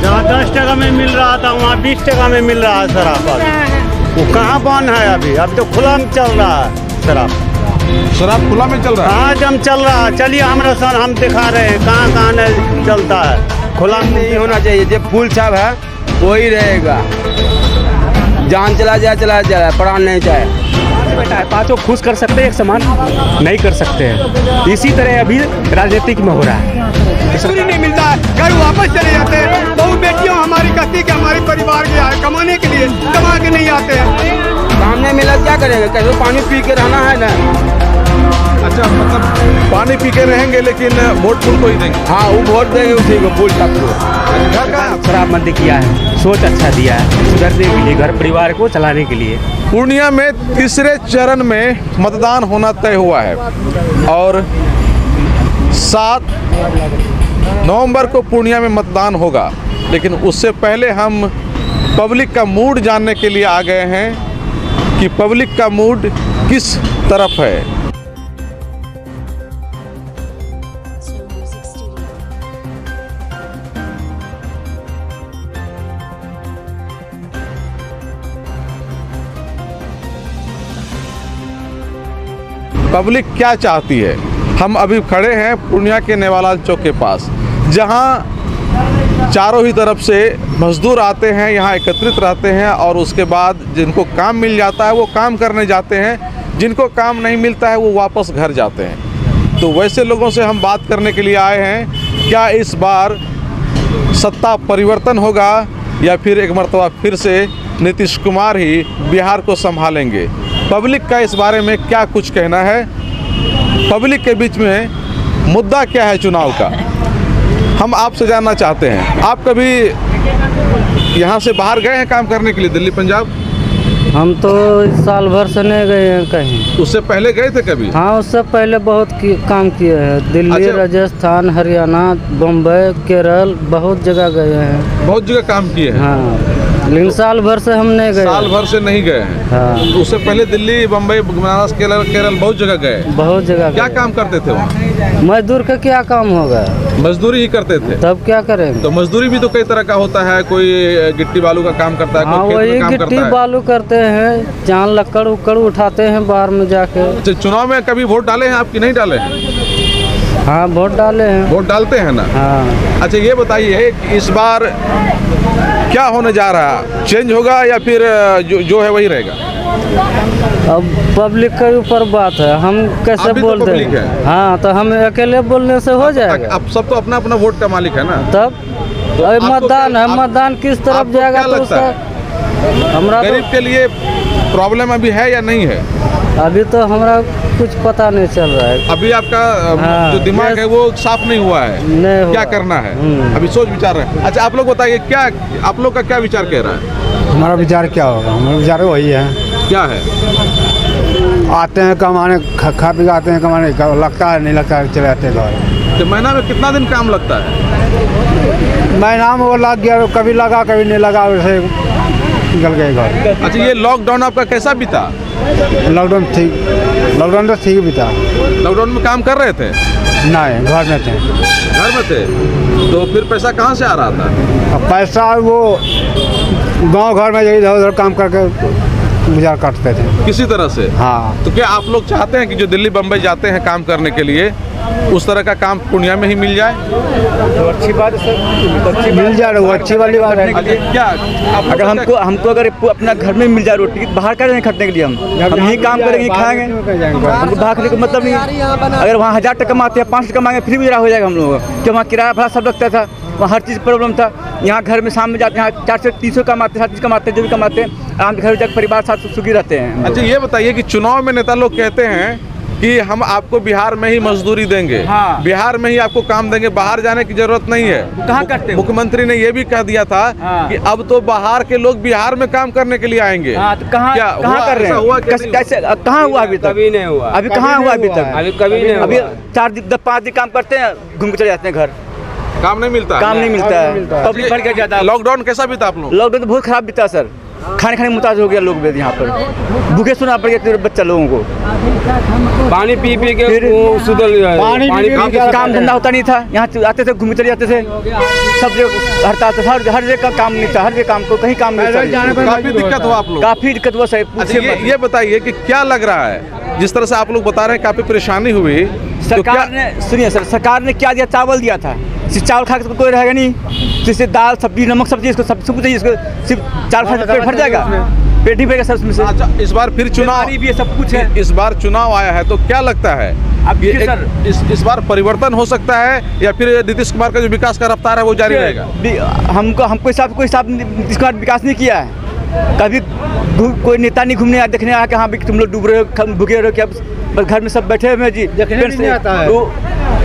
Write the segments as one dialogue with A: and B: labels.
A: जहाँ 10 टका में मिल रहा था वहाँ 20 टका में मिल रहा है शराब। अभी वो कहाँ बंद है अभी? अब तो खुला में चल रहा है शराब।
B: शराब खुला में चल रहा है?
A: हाँ जम चल रहा है। चलिए हमारे साथ हम दिखा रहे हैं कहाँ कहाँ नहीं चलता है। खुला में
C: नहीं होना चाहिए। जो फूल छाप है वही रहेगा। जान चला जाए प्राण नहीं जाए।
D: बेटा है पाँचों खुश कर सकते हैं, एक समान नहीं कर सकते हैं। इसी तरह अभी राजनीतिक में हो रहा है।
E: मजदूरी नहीं मिलता है, घर वापस चले जाते हैं। बहु बेटियों हमारी कहती कि हमारे परिवार के आए कमाने के लिए, कमा के नहीं आते हैं।
C: काम नहीं मिला क्या करेंगे? कैसे पानी पी के रहना है ना।
B: अच्छा, मतलब पानी पी के रहेंगे लेकिन वोट फूल को ही देंगे?
C: हाँ वो वोट देंगे उसी को, फूल छाप को।
B: घर का
D: शराब बंद किया है, सोच अच्छा दिया है सुधरने के लिए, घर परिवार को चलाने के लिए।
B: पूर्णिया में तीसरे चरण में मतदान होना तय हुआ है और 7 नवंबर को पूर्णिया में मतदान होगा। लेकिन उससे पहले हम पब्लिक का मूड जानने के लिए आ गए हैं कि पब्लिक का मूड किस तरफ है। पब्लिक क्या चाहती है? हम अभी खड़े हैं पूर्णिया के नेवालाल चौक के पास, जहां चारों ही तरफ से मजदूर आते हैं, यहां एकत्रित रहते हैं और उसके बाद जिनको काम मिल जाता है वो काम करने जाते हैं, जिनको काम नहीं मिलता है वो वापस घर जाते हैं। तो वैसे लोगों से हम बात करने के लिए आए हैं। क्या इस बार सत्ता परिवर्तन होगा या फिर एक मर्तबा फिर से नीतीश कुमार ही बिहार को संभालेंगे? पब्लिक का इस बारे में क्या कुछ कहना है? पब्लिक के बीच में मुद्दा क्या है चुनाव का, हम आपसे जानना चाहते हैं। आप कभी यहाँ से बाहर गए हैं काम करने के लिए, दिल्ली पंजाब?
F: हम तो इस साल भर से नहीं गए हैं कहीं।
B: उससे पहले गए थे कभी?
F: हाँ उससे पहले बहुत काम किए हैं। दिल्ली,
B: अच्छा।
F: राजस्थान, हरियाणा, बम्बई, केरल, बहुत जगह गए हैं।
B: बहुत जगह काम किए हैं।
F: हाँ लेकिन साल भर से हम नहीं गए।
B: साल भर से नहीं गए हैं?
F: हाँ
B: तो उससे पहले दिल्ली, बम्बई, बनारस, केरल बहुत जगह गए?
F: बहुत जगह
B: क्या
F: गए।
B: काम करते थे वहाँ?
F: मजदूर का क्या काम होगा?
B: मजदूरी ही करते थे?
F: तब क्या करेंगे?
B: तो मजदूरी भी तो कई तरह का होता है, कोई गिट्टी बालू का काम करता है,
F: हाँ
B: कोई खेत
F: वही
B: में काम
F: गिट्टी
B: करता है।
F: बालू करते हैं, जहाँ लकड़ उकड़ उठाते हैं बाहर में जाके।
B: अच्छा, चुनाव में कभी वोट डाले हैं आपकी? नहीं डाले हैं?
F: हाँ वोट डाले हैं।
B: वोट डालते हैं ना?
F: हाँ
B: अच्छा ये बताइए कि इस बार क्या होने जा रहा है? चेंज होगा या फिर जो है वही रहेगा?
F: अब पब्लिक के ऊपर बात है, हम कैसे
B: आप भी तो
F: बोलते
B: पब्लिक
F: हैं।
B: है।
F: हाँ तो हम अकेले बोलने से हो जाएगा?
B: अब सब तो अपना अपना वोट का मालिक है ना।
F: तब
B: तो
F: अभी
B: आपको
F: मतदान
B: क्या-
F: है, मतदान किस तरफ
B: आपको
F: जाएगा
B: क्या
F: तो
B: लगता
F: उसका हमरा
B: गरीब के लिए प्रॉब्लम अभी है या नहीं है?
F: तो अभी तो हमरा कुछ पता नहीं चल रहा है।
B: अभी आपका
F: हाँ,
B: जो दिमाग है वो साफ नहीं हुआ है,
F: नहीं हुआ।
B: क्या करना है? अभी सोच विचार रहे हैं। अच्छा आप लोग बताइए, क्या आप लोग का क्या विचार कह रहा है?
G: हमारा विचार क्या होगा? हमारा विचार वही है,
B: क्या है?
G: आते हैं कमाने, खा पी के आते हैं कमाने, लगता है नहीं लगता है चले जाते हैं घर।
B: तो महीना में कितना दिन काम लगता है?
G: महीना में वो लग गया, कभी लगा कभी नहीं लगा, वैसे निकल गए घर।
B: अच्छा ये लॉकडाउन आपका कैसा बीता?
G: लॉकडाउन तो ठीक भी था।
B: लॉकडाउन में काम कर रहे थे?
G: नहीं घर में थे।
B: घर में थे? तो फिर पैसा कहाँ से आ रहा था?
G: अब पैसा वो गांव घर में इधर उधर काम करके गुजार काटते थे
B: किसी तरह से।
G: हाँ
B: तो क्या आप लोग चाहते हैं कि जो दिल्ली बम्बई जाते हैं काम करने के लिए उस तरह का काम पूर्णिया में ही मिल जाए?
D: तो अच्छी बात है सर,
G: मिल जाए वो अच्छी वाली बात है।
B: क्या आप लोग
C: अगर हमको अगर अपना घर में मिल जाए रोटी, बाहर क्या जाएंगे खटने के लिए? हम यही काम करेंगे, खाएंगे। हमको बाहर खाने का मतलब नहीं है। अगर वहाँ 1000 टका कमाते हैं, 5 टका कमाएंगे, फिर गुजारा हो जाएगा हम लोगों का। कि वहाँ किराया भाड़ा सब लगता था, वहाँ हर चीज़ प्रॉब्लम था। यहाँ घर में शाम में जाते हैं, 400 300 कमाते हैं, 700 कमाते हैं, जो भी कमाते हैं, आराम से घर जाकर परिवार साथ सुखी रहते हैं।
B: अच्छा ये बताइए कि चुनाव में नेता लोग कहते हैं कि हम आपको बिहार में ही मजदूरी देंगे,
C: हाँ।
B: बिहार में ही आपको काम देंगे, बाहर जाने की जरूरत नहीं है।
C: कहाँ करते हैं?
B: मुख्यमंत्री ने ये भी कह दिया था
C: हाँ।
B: कि अब तो बाहर के लोग बिहार में काम करने के लिए आएंगे।
C: हाँ तो कहाँ
B: क्या
C: कहाँ
B: हुआ?
C: कर रहे
B: ऐसा
C: हैं?
B: हुआ कि नहीं?
C: कैसे कहाँ हुआ अभी तक?
H: कभी नहीं हुआ।
C: अभी कहाँ हुआ अभी तक?
H: अभी कभी नहीं
C: अभी
H: हुआ।
C: 4 दिन 5 दिन काम करते हैं, घूम के चले जाते हैं घर।
B: काम नहीं मिलता?
C: काम नहीं मिलता है, पब्लिक बढ़ गया ज़्यादा।
B: लॉकडाउन कैसा बीता आप लोग?
C: लॉकडाउन तो बहुत खराब बीता सर। खाने खाने मुताज हो गया लोग यहाँ पर, भूखे सुना पड़ गया बच्चा लोगों को।
H: पानी पी पी के सुधर गया है।
C: पानी काम धंधा होता नहीं था, यहाँ आते थे घूमते चले जाते थे, सब जगह हड़ताल था, हर जगह का काम नहीं था, हर जगह काम को कहीं काम नहीं था।
B: काफी दिक्कत हुआ आप लोग?
C: काफी दिक्कत हुआ साहब।
B: अच्छा, ये बताइए कि क्या लग रहा है, जिस तरह से आप लोग बता रहे हैं काफी परेशानी हुई,
C: सरकार ने, सुनिए सर, सरकार ने क्या दिया? चावल दिया था, सिर्फ चावल खा के कोई रहेगा नहीं, जिससे दाल सब्जी नमक सब्जी इसको सब कुछ चाहिए, इसको सिर्फ चावल खा के पेट भर जाएगा, पेट ही भरेगा सर उसमें से।
B: अच्छा, इस बार फिर चुनाव
C: भी है, सब कुछ है।
B: इस बार चुनाव आया है तो क्या लगता है
C: अब
B: ये
C: सर
B: इस बार परिवर्तन हो सकता है या फिर नीतीश कुमार का जो विकास का रफ्तार है वो जारी रहेगा?
C: हमको हिसाब नीतीश कुमार विकास नहीं किया है कभी। कोई नेता नहीं घूमने आया, देखने आया कि हाँ भाई तुम लोग डूब रहे हो, भूखे रहे हो क्या, बस घर में सब बैठे हुए हैं जी,
G: देखने भी नहीं आता है।
C: वो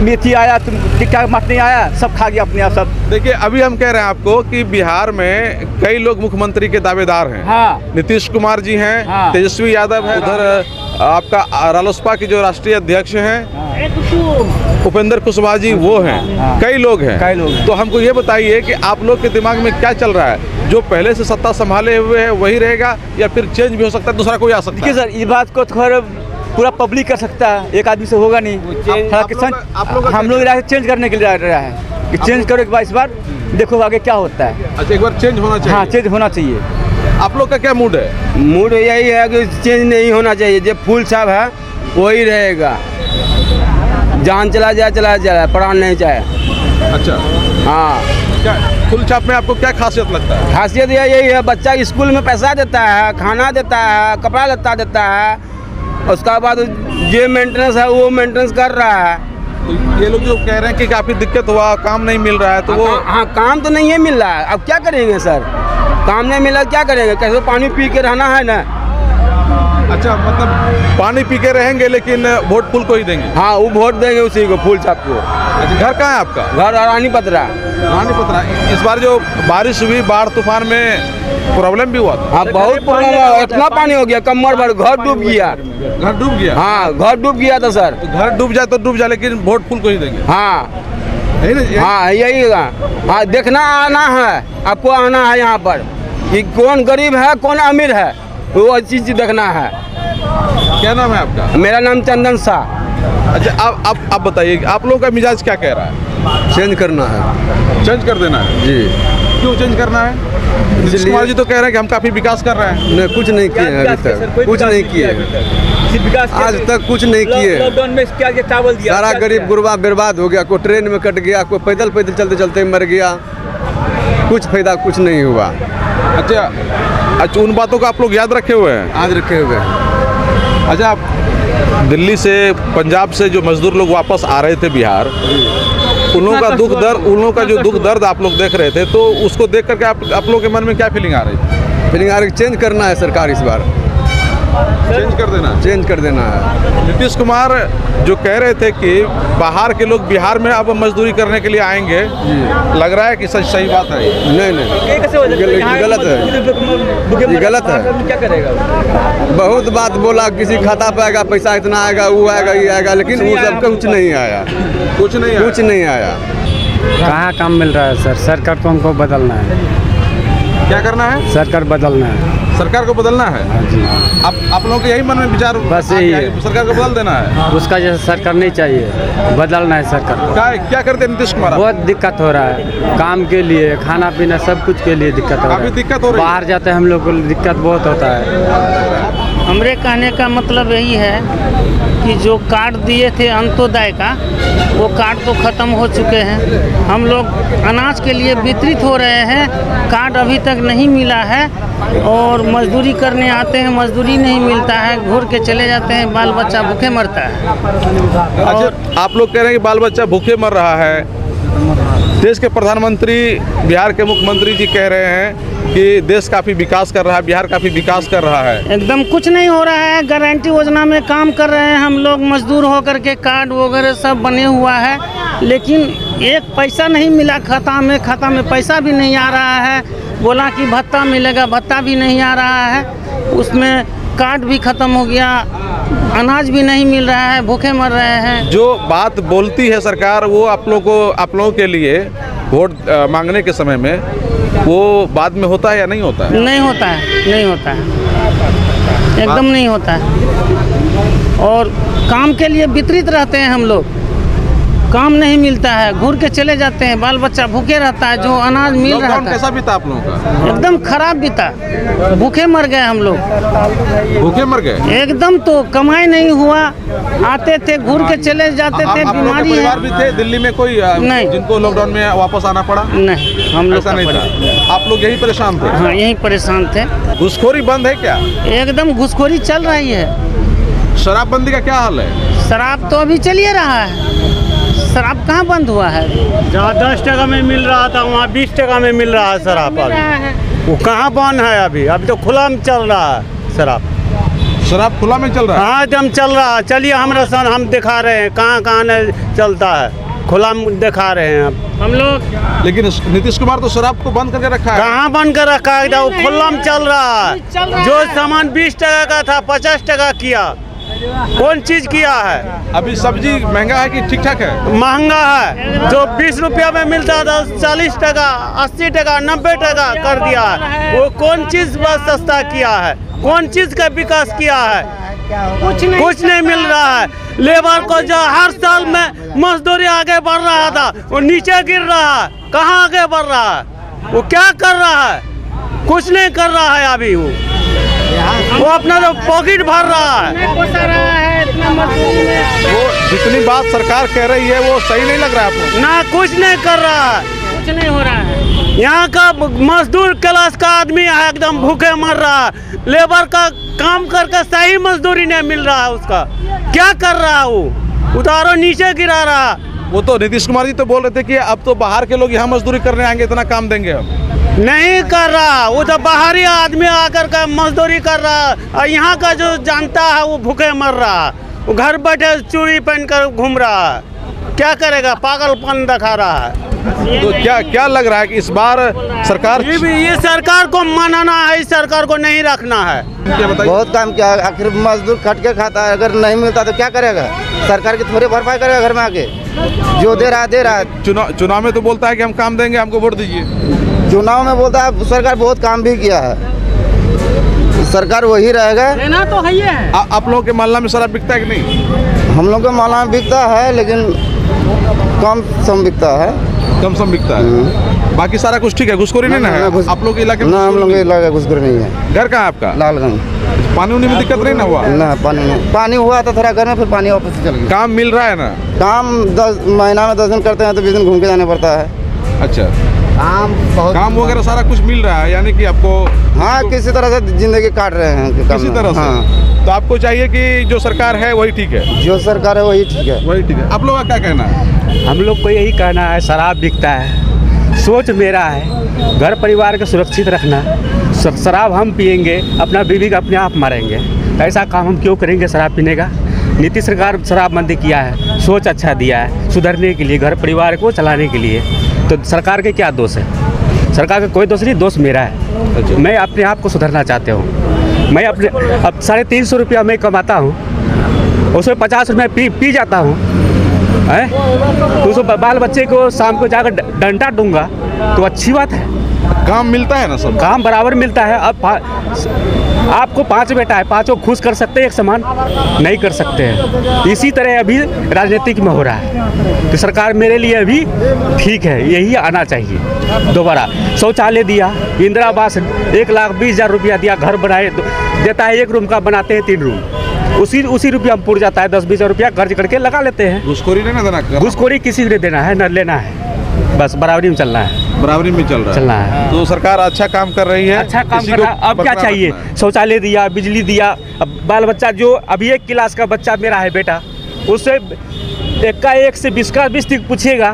C: मेथी आया, तुम टिक्का मट नहीं आया, सब खा गया अपने आप सब।
B: देखिए, अभी हम कह रहे हैं आपको कि बिहार में कई लोग मुख्यमंत्री के दावेदार हैं।
C: हाँ।
B: नीतीश कुमार जी हैं,
C: हाँ।
B: तेजस्वी यादव है, उधर आपका रालोसपा के जो राष्ट्रीय अध्यक्ष हैं उपेंद्र कुशवाहा जी वो हैं, कई लोग हैं। तो हमको ये बताइए कि आप लोग के दिमाग में क्या चल रहा है, जो पहले से सत्ता संभाले हुए है वही रहेगा या फिर चेंज भी हो सकता है, दूसरा कोई आ सकता है?
C: देखिए सर, ये बात को थोड़ा पूरा पब्लिक कर सकता है, एक आदमी से होगा नहीं। हम लोग चेंज करने के लिए रहा है कि चेंज करो एक बार, इस बार देखो आगे क्या होता है।
B: अच्छा, एक बार चेंज होना चाहिए।
C: हाँ, चेंज होना चाहिए।
B: आप लोग का क्या मूड है?
H: मूड यही है कि चेंज नहीं होना चाहिए, जो फूल साहब है वही रहेगा, जान चला जाए प्राण नहीं चाहे।
B: अच्छा,
H: हाँ,
B: क्या फुल छाप में आपको क्या खासियत लगता है?
H: खासियत यही है, बच्चा स्कूल में पैसा देता है, खाना देता है, कपड़ा लत्ता देता है, उसका बाद जो मेंटेनेंस है वो मेंटेनेंस कर रहा है।
B: तो ये लोग जो कह रहे हैं कि काफी दिक्कत हुआ, काम नहीं मिल रहा है, तो वो
H: हाँ, काम तो नहीं है मिल रहा है, अब क्या करेंगे सर, काम नहीं मिला क्या करेंगे, कैसे पानी पी के रहना है ना।
B: अच्छा, मतलब पानी पी के रहेंगे लेकिन वोट फुल को ही देंगे?
H: हाँ, वो वोट देंगे उसी को, फूल साहब को।
B: अच्छा, घर कहाँ है आपका?
H: घर रानी पतरा।
B: रानीपत्रा। इस बार जो बारिश हुई, बाढ़ तूफान में प्रॉब्लम भी हुआ था?
H: हाँ, बहुत प्रॉब्लम हुआ, इतना पानी हो गया कमर भर, घर डूब गया।
B: घर डूब गया?
H: हाँ, घर डूब गया था सर।
B: तो घर डूब जाए तो डूब जाए, लेकिन वोट फुल को ही देंगे?
H: हाँ
B: है ना?
H: हाँ, यही है। हाँ, देखना आना है, आपको आना है यहाँ पर कि कौन गरीब है कौन अमीर है, वो चीज देखना है।
B: क्या नाम है आपका?
H: मेरा नाम चंदन शाह।
B: अच्छा, आप बताइए, आप लोगों का मिजाज क्या कह रहा है?
G: चेंज करना है
B: चेंज कर देना है
G: जी।
B: क्यों चेंज करना है? नीतीश कुमार जी तो कह रहे हैं कि हम काफी विकास कर रहे हैं।
G: नहीं, कुछ नहीं किए हैं अभी तक, कुछ नहीं किए, आज तक कुछ नहीं किए।
C: लॉकडाउन में क्या चावल दिया,
G: सारा गरीब गुरबा बर्बाद हो गया, कोई ट्रेन में कट गया, कोई पैदल चलते चलते मर गया, कुछ फायदा कुछ नहीं हुआ।
B: अच्छा, उन बातों को आप लोग याद रखे हुए हैं?
G: आज रखे हुए हैं।
B: अच्छा, आप दिल्ली से पंजाब से जो मजदूर लोग वापस आ रहे थे बिहार, उन लोगों का दुख दर्द, उन लोगों का जो दुख दर्द आप लोग देख रहे थे, तो उसको देख करके आप लोगों के मन में क्या फीलिंग आ रही थी?
G: फीलिंग आ रही, चेंज करना है सरकार इस बार,
B: चेंज कर देना,
G: चेंज कर देना है।
B: नीतीश कुमार जो कह रहे थे कि बाहर के लोग बिहार में अब मजदूरी करने के लिए आएंगे, लग रहा है कि सही बात है?
G: नहीं, गलत है, ये गलत है।
C: क्या करेगा?
G: बहुत बात बोला, किसी खाता पे आएगा पैसा, इतना आएगा, वो आएगा, ये आएगा, लेकिन वो सब कुछ नहीं आया,
B: कुछ नहीं आया।
F: कहाँ काम मिल रहा है सर? सरकार को हमको बदलना है।
B: क्या करना है?
F: सरकार बदलना है।
B: सरकार को बदलना है?
F: जी,
B: आप लोगों के यही मन में विचार?
F: बस यही है,
B: सरकार को बदल देना है।
F: उसका जैसा सरकार नहीं चाहिए, बदलना है सरकार को।
B: क्या करते हैं नीतीश कुमार?
F: बहुत दिक्कत हो रहा है, काम के लिए, खाना पीना सब कुछ के लिए दिक्कत हो रहा है।
B: काफी दिक्कत हो रही है।
F: बाहर जाते हैं हम लोग को दिक्कत बहुत होता है।
I: हमरे कहने का मतलब यही है कि जो कार्ड दिए थे अंत्योदय का, वो कार्ड तो ख़त्म हो चुके हैं। हम लोग अनाज के लिए वितरित हो रहे हैं, कार्ड अभी तक नहीं मिला है, और मजदूरी करने आते हैं, मजदूरी नहीं मिलता है, घूर के चले जाते हैं, बाल बच्चा भूखे मरता है।
B: अच्छा, आप लोग कह रहे हैं कि बाल बच्चा भूखे मर रहा है। देश के प्रधानमंत्री, बिहार के मुख्यमंत्री जी कह रहे हैं कि देश काफ़ी विकास कर रहा है, बिहार काफ़ी विकास कर रहा है।
I: एकदम कुछ नहीं हो रहा है। गारंटी योजना में काम कर रहे हैं हम लोग, मजदूर होकर के कार्ड वगैरह सब बने हुआ है, लेकिन एक पैसा नहीं मिला खाता में पैसा भी नहीं आ रहा है। बोला कि भत्ता मिलेगा, भत्ता भी नहीं आ रहा है, उसमें कार्ड भी ख़त्म हो गया, अनाज भी नहीं मिल रहा है, भूखे मर रहे हैं।
B: जो बात बोलती है सरकार, वो आप लोगों के लिए वोट मांगने के समय में वो बाद में होता है या नहीं होता है?
I: नहीं होता है, नहीं होता है, एकदम नहीं होता है। और काम के लिए वितरित रहते हैं हम लोग, काम नहीं मिलता है, घूर के चले जाते हैं, बाल बच्चा भूखे रहता है, जो अनाज मिल रहा
B: लॉकडाउन
I: था
B: कैसा बीता आप लोगों का?
I: एकदम खराब बीता, भूखे मर गए हम लोग,
B: भूखे मर गए
I: एकदम। तो कमाई नहीं हुआ, आते थे घूर के चले जाते थे,
B: आप लोगों के
I: बीमारी
B: परिवार भी
I: है।
B: थे दिल्ली में कोई
I: नहीं।
B: जिनको लॉकडाउन में वापस आना पड़ा?
I: नहीं, हम लोग
B: ऐसा
I: का
B: नहीं
I: परिवार-
B: था, आप लोग यही परेशान थे?
I: हाँ, यही परेशान थे।
B: घुसखोरी बंद है क्या?
I: एकदम घुसखोरी चल रही है।
B: शराबबंदी का क्या हाल है?
I: शराब तो अभी चलिए रहा है, शराब कहाँ बंद हुआ है?
A: जहाँ 10 टका में मिल रहा था वहाँ 20 टका में मिल रहा है शराब अभी। वो कहाँ बंद है अभी तो खुला में चल रहा है शराब।
B: शराब खुला में चल रहा है?
A: हाँ एकदम चल रहा है। चलिए हमारा सन हम दिखा रहे हैं कहाँ कहाँ नहीं चलता है, खुला में दिखा रहे हैं अब हम लोग।
B: लेकिन नीतीश कुमार तो शराब को बंद करके रखा है।
A: कहाँ बंद कर रखा है? वो खुला में चल रहा है। जो सामान 20 टका का था 50 टका किया, कौन चीज किया है?
B: अभी सब्जी महंगा है कि ठीक ठाक है?
A: महंगा है। जो 20 रुपया में मिलता था 40 टका 80 टका 90 टका कर दिया है। वो कौन चीज बस सस्ता किया है? कौन चीज का विकास किया है? कुछ नहीं मिल रहा है। लेबर को जो हर साल में मजदूरी आगे बढ़ रहा था वो नीचे गिर रहा है। कहाँ आगे बढ़ रहा है? वो क्या कर रहा है? कुछ नहीं कर रहा है अभी। वो अपना जो पॉकेट भर रहा है।
B: वो जितनी बात सरकार कह रही है वो सही नहीं लग रहा है आपको?
A: ना कुछ नहीं कर रहा है,
I: कुछ नहीं हो रहा है।
A: यहाँ का मजदूर क्लास का आदमी है एकदम भूखे मर रहा है। लेबर का काम करके सही मजदूरी नहीं मिल रहा है उसका। क्या कर रहा है वो? उतारो नीचे गिरा रहा है।
B: वो तो नीतीश कुमार जी तो बोल रहे थे कि अब तो बाहर के लोग यहाँ मजदूरी करने आएंगे, इतना काम देंगे हम।
A: नहीं कर रहा, वो तो बाहरी आदमी आकर का मजदूरी कर रहा है। और यहाँ का जो जानता है वो भूखे मर रहा है। वो घर बैठे चूड़ी पहन कर घूम रहा है। क्या करेगा? पागलपन दिखा रहा है।
B: तो क्या लग रहा है कि इस बार सरकार
A: ये सरकार को मनाना है, इस सरकार को नहीं रखना है।
B: क्या बताइए?
J: बहुत काम किया, आखिर मजदूर खट के खाता है, अगर नहीं मिलता तो क्या करेगा? सरकार की थोड़ी भरपाई करेगा घर में आके? जो दे रहा है।
B: चुनाव में तो बोलता है कि हम काम देंगे, हमको वोट दीजिए।
J: चुनाव में बोलता है सरकार बहुत काम भी किया है, सरकार वही रहेगा।
I: लेना तो है ही है।
B: आप लोगों के मोहल्ला में शराब बिकता है कि नहीं?
J: हम लोग के मोहल्ला में बिकता है लेकिन कम सम बिकता है।
B: कम सम बिकता है, बाकी सारा कुछ ठीक है। घुसखोरी नहीं ना है आप लोग के इलाके में?
J: ना, हम लोग के इलाके घुसखोरी नहीं है।
B: घर कहाँ है आपका?
J: लालगंज।
B: पानी उनी में दिक्कत नहीं ना हुआ?
J: ना, पानी नहीं। पानी हुआ था थोड़ा घर में, फिर पानी वापस चल गया।
B: काम मिल रहा है ना?
J: काम 10 महीना में 10 दिन करते हैं तो 20 दिन घूम के जाना पड़ता है।
B: अच्छा,
J: बहुत
B: काम वगैरह सारा कुछ मिल रहा है, यानी कि आपको?
J: हाँ, किसी तरह से जिंदगी काट रहे हैं
B: किसी तरह से।
J: हाँ।
B: तो आपको चाहिए कि जो सरकार है वही ठीक है?
J: जो सरकार है वही ठीक है।
B: वही ठीक है। आप लोगों का क्या कहना है?
D: हम लोग को यही कहना है, शराब बिकता है। सोच मेरा है घर परिवार को सुरक्षित रखना। शराब हम पिएंगे, अपना बीवी का अपने आप मारेंगे, तो ऐसा काम हम क्यों करेंगे शराब पीने का? नीतीश सरकार शराबबंदी किया है, सोच अच्छा दिया है सुधरने के लिए, घर परिवार को चलाने के लिए। तो सरकार के क्या दोष है? सरकार का कोई दोष नहीं, दोष मेरा है। मैं अपने आप को सुधरना चाहता हूँ। मैं अपने अब 350 रुपया मैं कमाता हूँ, उसमें 50 रुपये पी जाता हूँ, है तो उस बाल बच्चे को शाम को जाकर डंडा दूंगा तो अच्छी बात है।
B: काम मिलता है ना? सब
D: काम बराबर मिलता है। अब आपको 5 बेटा है, 5 खुश कर सकते हैं एक समान? नहीं कर सकते हैं। इसी तरह अभी राजनीतिक में हो रहा है। तो सरकार मेरे लिए अभी ठीक है, यही आना चाहिए दोबारा। शौचालय दिया, इंदिरा आवास 1,20,000 रुपया दिया, घर बनाए देता है, 1 रूम का बनाते हैं 3 रूम, उसी रुपया में पुर जाता है। 10-20 रुपया कर्ज करके लगा लेते हैं।
B: घुसखोरी नहीं ना देना?
D: घुसखोरी किसी ने देना है न लेना है, बस बराबरी में चलना है।
B: बराबरी में चलना है। तो सरकार अच्छा काम कर रही है,
D: अच्छा काम कर रहा है। अब क्या चाहिए? शौचालय दिया, बिजली दिया। अब बाल बच्चा जो अभी 1 क्लास का बच्चा मेरा है बेटा, उससे 1 से 20 का 20 तक पूछेगा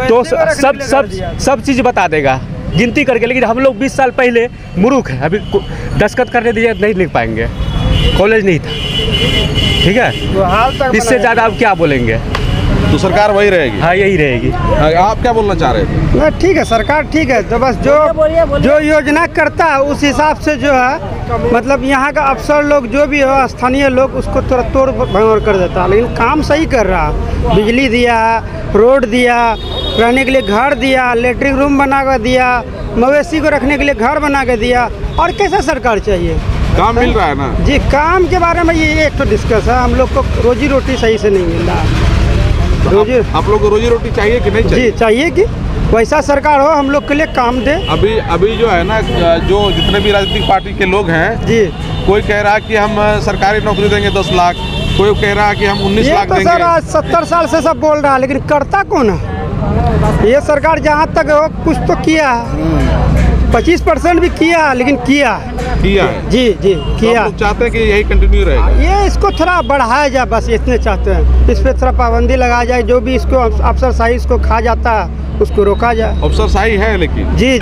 D: तो सब चीज़ बता देगा गिनती करके। लेकिन हम लोग 20 साल पहले मूर्ख है, अभी दस्तखत करने दीजिए नहीं लिख पाएंगे, कॉलेज नहीं था, ठीक है? इससे ज़्यादा अब क्या बोलेंगे?
B: तो सरकार वही रहेगी?
D: हाँ यही रहेगी।
B: आप क्या बोलना चाह रहे थे?
E: ठीक है, सरकार ठीक है, तो बस जो योजना करता है उस हिसाब से जो है मतलब यहाँ का अफसर लोग जो भी हो स्थानीय लोग उसको थोड़ा तोड़ भंगोड़ कर देता है, लेकिन काम सही कर रहा है। बिजली दिया, रोड दिया, रहने के लिए घर दिया, लेटरिन रूम बना कर दिया, मवेशी को रखने के लिए घर बना के दिया। और कैसा सरकार चाहिए?
B: काम मिल रहा है ना
E: जी? काम के बारे में ये एक तो डिस्कस है, हम लोग को रोजी रोटी सही से नहीं मिल रहा है। रोजी
B: आप लोग को रोजी रोटी चाहिए कि नहीं चाहिए?
E: जी चाहिए कि वैसा सरकार हो हम लोग के लिए काम दे।
B: अभी जो है ना, जो जितने भी राजनीतिक पार्टी के लोग हैं
E: जी,
B: कोई कह रहा है कि हम सरकारी नौकरी देंगे 10 लाख, कोई कह रहा है कि हम 19 लाख देंगे।
E: सर आज 70 साल से सब बोल रहा है, लेकिन करता कौन है? ये सरकार जहाँ तक हो कुछ तो किया है, 25% भी किया, लेकिन किया है। जी किया।
B: तो चाहते हैं कि यही कंटिन्यू रहेगा?
E: ये इसको थोड़ा बढ़ाया जाए, बस इतने चाहते हैं। इस पे थोड़ा पाबंदी लगाया जाए, जो भी इसको अफसरशाही इसको खा जाता है उसको रोका जाए।
B: अफसरशाही है लेकिन
E: जी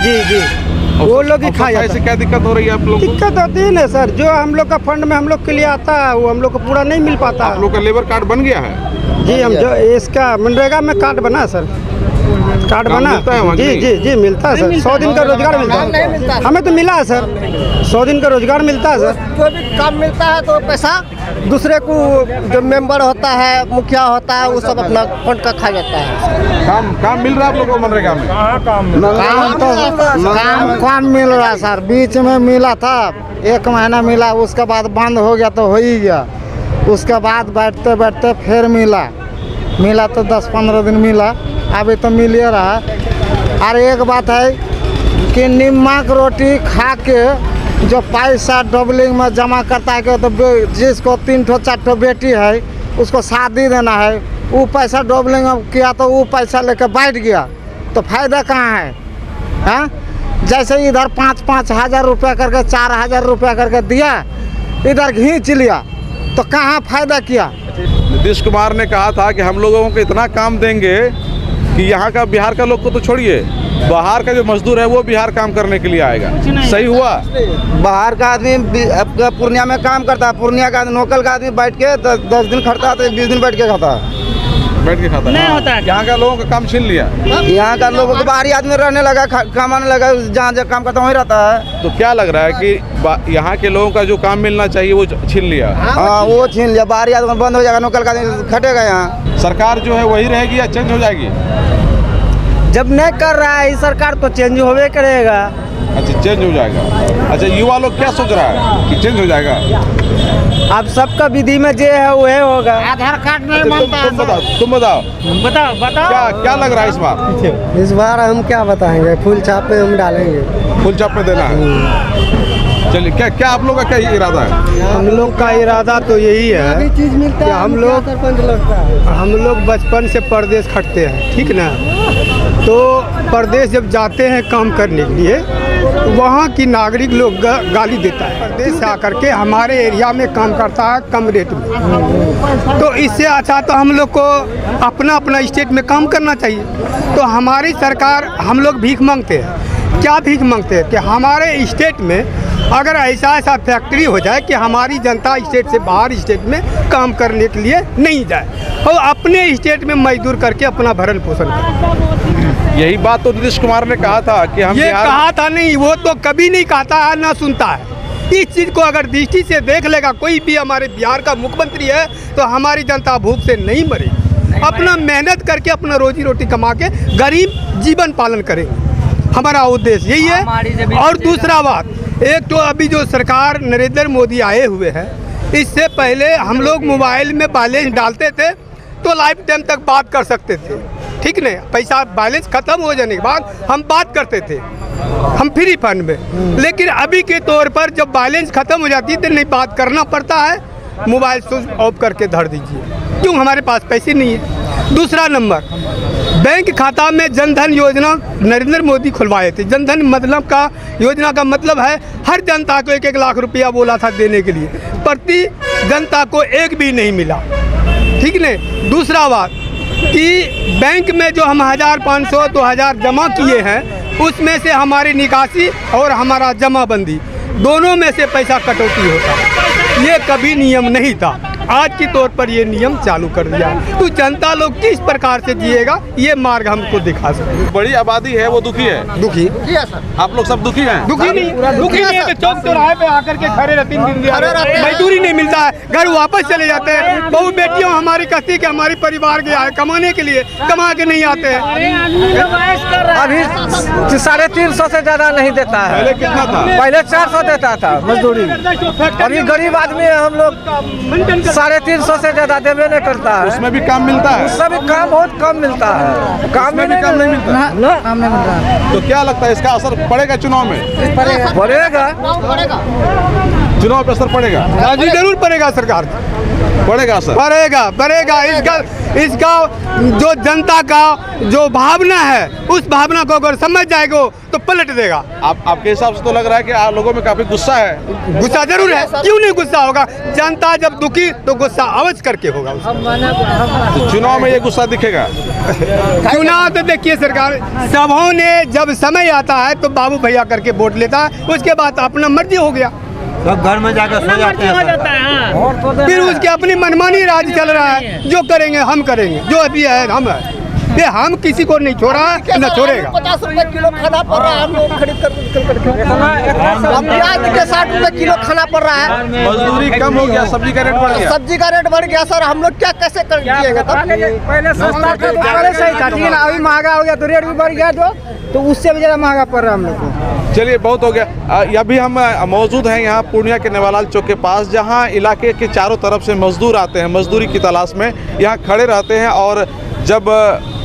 E: वो लोग ही खा जाते
B: हैं। कैसे क्या दिक्कत हो रही है आप लोग?
E: दिक्कत होती है ना सर, जो हम लोग का फंड में हम लोग के लिए आता है वो हम लोग को पूरा नहीं मिल पाता।
B: आप लोग का लेबर कार्ड बन गया है?
E: जी हम जो इसका मनरेगा में कार्ड बना सर, कार्ड बना जी मिलता है सर। 100 दिन का रोजगार मिलता है, हमें तो मिला है सर। 100 दिन का रोजगार मिलता है सर।
J: जो भी काम मिलता है तो पैसा दूसरे को, जो मेंबर होता है, मुखिया होता है, वो सब अपना फंड का खा जाता है।
B: काम मिल रहा है आप लोगों को मनरेगा में?
J: काम मिल रहा है सर। बीच में मिला था, 1 महीना मिला, उसके बाद बंद हो गया तो हो ही गया। उसके बाद बैठते बैठते फिर मिला तो 10-15 दिन मिला, अभी तो मिल ही रहा। और एक बात है कि नमक रोटी खा के जो पैसा डबलिंग में जमा करता है कि तो जिसको 3-4 बेटी है उसको शादी देना है, वो पैसा डबलिंग में किया तो वो पैसा लेकर बैठ गया, तो फायदा कहाँ है? हाँ, जैसे इधर 5-5 हज़ार रुपया करके 4,000 रुपया करके दिया, इधर खींच लिया, तो कहाँ फायदा किया?
B: नीतीश कुमार ने कहा था कि हम लोगों को इतना काम देंगे कि यहाँ का बिहार का लोग को तो छोड़िए, बाहर का जो मजदूर है वो बिहार काम करने के लिए आएगा। सही हुआ?
J: बाहर का आदमी पूर्णिया में काम करता है, पूर्णिया का लोकल का आदमी बैठ के 10 दिन खाता है तो 20 दिन बैठ के खाता है।
A: नहीं होता है।
B: यहाँ का लोगों का काम छीन लिया।
J: यहाँ का लोगों को बाहरी आदमी रहने लगा, कमाने लगा, जहाँ काम करता वहीं रहता है।
B: तो क्या लग रहा है कि यहाँ के लोगों का जो काम मिलना चाहिए वो छीन लिया?
J: हाँ वो छीन लिया, बाहरी आदमी बंद हो जाएगा, लोकल का आदमी खटेगा यहाँ।
B: सरकार जो है वही रहेगी या चेंज हो जाएगी?
F: जब नहीं कर रहा है सरकार तो चेंज होवे करेगा।
B: अच्छा चेंज हो जाएगा। अच्छा युवा लोग क्या सोच रहा है कि चेंज हो जाएगा?
F: अब सबका विधि में जो है वह होगा।
J: आधार कार्ड नहीं मानता है।
B: तुम बताओ क्या लग रहा है इस बार?
J: इस बार हम क्या बताएंगे, फूल छाप पे हम डालेंगे।
B: फूल छाप पे देना है? चलिए क्या आप लोग का क्या इरादा है?
E: हम लोग का इरादा तो यही है कि हम लोग बचपन से परदेश खटते हैं, ठीक ना? तो परदेश जब जाते हैं काम करने के लिए, वहाँ की नागरिक लोग गाली देता है। परदेश से आकर के हमारे एरिया में काम करता है कम रेट में, तो इससे अच्छा तो हम लोग को अपना स्टेट में काम करना चाहिए। तो हमारी सरकार, हम लोग भीख मांगते हैं। क्या भीख मांगते हैं कि हमारे स्टेट में अगर ऐसा फैक्ट्री हो जाए कि हमारी जनता स्टेट से बाहर स्टेट में काम करने के लिए नहीं जाए और अपने स्टेट में मजदूर करके अपना भरण पोषण करे।
B: यही बात तो नीतीश कुमार ने कहा था कि हम
E: ये कहा था नहीं, वो तो कभी नहीं कहता है, ना सुनता है। इस चीज़ को अगर दृष्टि से देख लेगा कोई भी हमारे बिहार का मुख्यमंत्री है तो हमारी जनता भूख से नहीं मरेगी। अपना मेहनत करके अपना रोजी रोटी कमा के गरीब जीवन पालन करेंगे, हमारा उद्देश्य यही है। और दूसरा बात, एक तो अभी जो सरकार नरेंद्र मोदी आए हुए हैं, इससे पहले हम लोग मोबाइल में बैलेंस डालते थे तो लाइफ टाइम तक बात कर सकते थे, ठीक नहीं? पैसा बैलेंस खत्म हो जाने के बाद हम बात करते थे, हम फ्री फंड में। लेकिन अभी के तौर पर जब बैलेंस खत्म हो जाती है तो नहीं बात करना पड़ता है, मोबाइल स्विच ऑफ करके धर दीजिए, क्यों? हमारे पास पैसे नहीं है। दूसरा नंबर, बैंक खाता में जनधन योजना नरेंद्र मोदी खुलवाए थे। जनधन मतलब का योजना का मतलब है हर जनता को 1-1 लाख रुपया बोला था देने के लिए, प्रति जनता को एक भी नहीं मिला, ठीक नहीं? दूसरा बात कि बैंक में जो हम 1,500-2,000 जमा किए हैं उसमें से हमारी निकासी और हमारा जमाबंदी दोनों में से पैसा कटौती होता, ये कभी नियम नहीं था। आज के तौर पर ये नियम चालू कर दिया है। तो जनता लोग किस प्रकार से जिएगा ये मार्ग हमको दिखा सकते।
B: बड़ी आबादी है वो दुखी है।
E: दुखी
B: आप लोग सब दुखी हैं?
E: दुखी नहीं है तो चौक चौराहे पे आकर के खड़े रहते हैं, 3 दिन मजदूरी नहीं मिलता है, घर वापस चले जाते हैं। बहु बेटियों हमारी कहती कि हमारी परिवार गया है कमाने के लिए, कमा के नहीं आते हैं।
J: अभी 350 से ज्यादा नहीं देता है।
B: पहले कितना था?
J: पहले 400 देता था मजदूरी। अभी गरीब आदमी है हम लोग, 350 से ज्यादा देवे नहीं करता है।
B: उसमें भी काम मिलता है?
J: उससे भी काम बहुत कम मिलता है। काम
B: में भी काम नहीं मिलता?
J: काम नहीं मिलता है।
B: तो क्या लगता है इसका असर पड़ेगा चुनाव में?
J: पड़ेगा।
B: चुनाव पे असर पड़ेगा?
E: हाँ जी जरूर पड़ेगा, सरकार
B: पड़ेगा असर?
E: पड़ेगा। इसका जो जनता का जो भावना है उस भावना को अगर समझ जाएगा तो पलट देगा।
B: आपके हिसाब से तो लग रहा है कि लोगों में काफी गुस्सा है।
E: गुस्सा जरूर है, क्यों नहीं गुस्सा होगा। जनता जब दुखी तो गुस्सा अवश्य करके होगा।
B: तो चुनाव में ये गुस्सा दिखेगा?
E: चुनाव तो देखिए सरकार, सबों ने जब समय आता है तो बाबू भैया करके वोट लेता है, उसके बाद अपना मर्जी हो गया,
H: सब घर में जाकर सो जाते हैं।
E: फिर उसके अपनी मनमानी राज चल रहा है। जो करेंगे हम करेंगे, जो अभी है हम है, ये हम किसी को नहीं छोड़ा न छोड़ेगा।
J: 50 रुपए किलो खाना पड़ रहा है, हम लोग खरीद कर प्याज के 60 रुपए किलो खाना पड़ रहा है।
B: मजदूरी कम हो गया, सब्जी का रेट बढ़ गया।
J: सब्जी का रेट बढ़ गया सर, हम लोग क्या कैसे कर दिएगा? पहले सस्ता था, पहले सही था, लेकिन अभी महंगा हो गया तो रेट भी बढ़ गया, तो उससे भी ज़्यादा महंगा पड़ रहा है हम लोग को।
B: चलिए बहुत हो गया। अभी हम मौजूद हैं यहाँ पूर्णिया के नेवालाल चौक के पास, जहाँ इलाके के चारों तरफ से मजदूर आते हैं मजदूरी की तलाश में, यहाँ खड़े रहते हैं और जब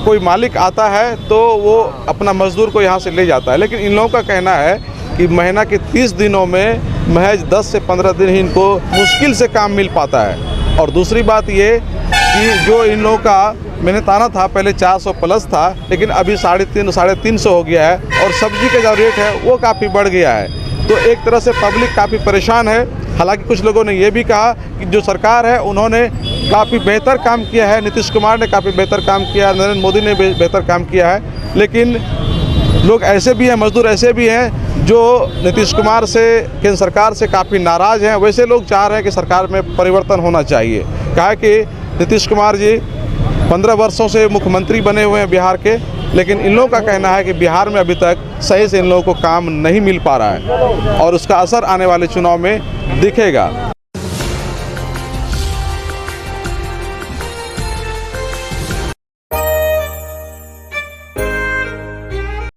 B: कोई मालिक आता है तो वो अपना मजदूर को यहाँ से ले जाता है। लेकिन इन लोगों का कहना है कि महीना के 30 दिनों में महज 10 से 15 दिन ही इनको मुश्किल से काम मिल पाता है। और दूसरी बात ये कि जो इन लोगों का मेहनताना था पहले 400 प्लस था, लेकिन अभी 350 साढ़े 300 हो गया है और सब्जी का जो रेट है वो काफ़ी बढ़ गया है। तो एक तरह से पब्लिक काफ़ी परेशान है। हालांकि कुछ लोगों ने ये भी कहा कि जो सरकार है उन्होंने काफ़ी बेहतर काम किया है, नीतीश कुमार ने काफ़ी बेहतर काम किया है, नरेंद्र मोदी ने बेहतर काम किया है। लेकिन लोग ऐसे भी हैं, मजदूर ऐसे भी हैं जो नीतीश कुमार से, केंद्र सरकार से काफ़ी नाराज़ हैं। वैसे लोग चाह रहे हैं कि सरकार में परिवर्तन होना चाहिए। कहा कि नीतीश कुमार जी 15 वर्षों से मुख्यमंत्री बने हुए हैं बिहार के, लेकिन इन लोगों का कहना है कि बिहार में अभी तक सही से इन लोगों को काम नहीं मिल पा रहा है और उसका असर आने वाले चुनाव में दिखेगा।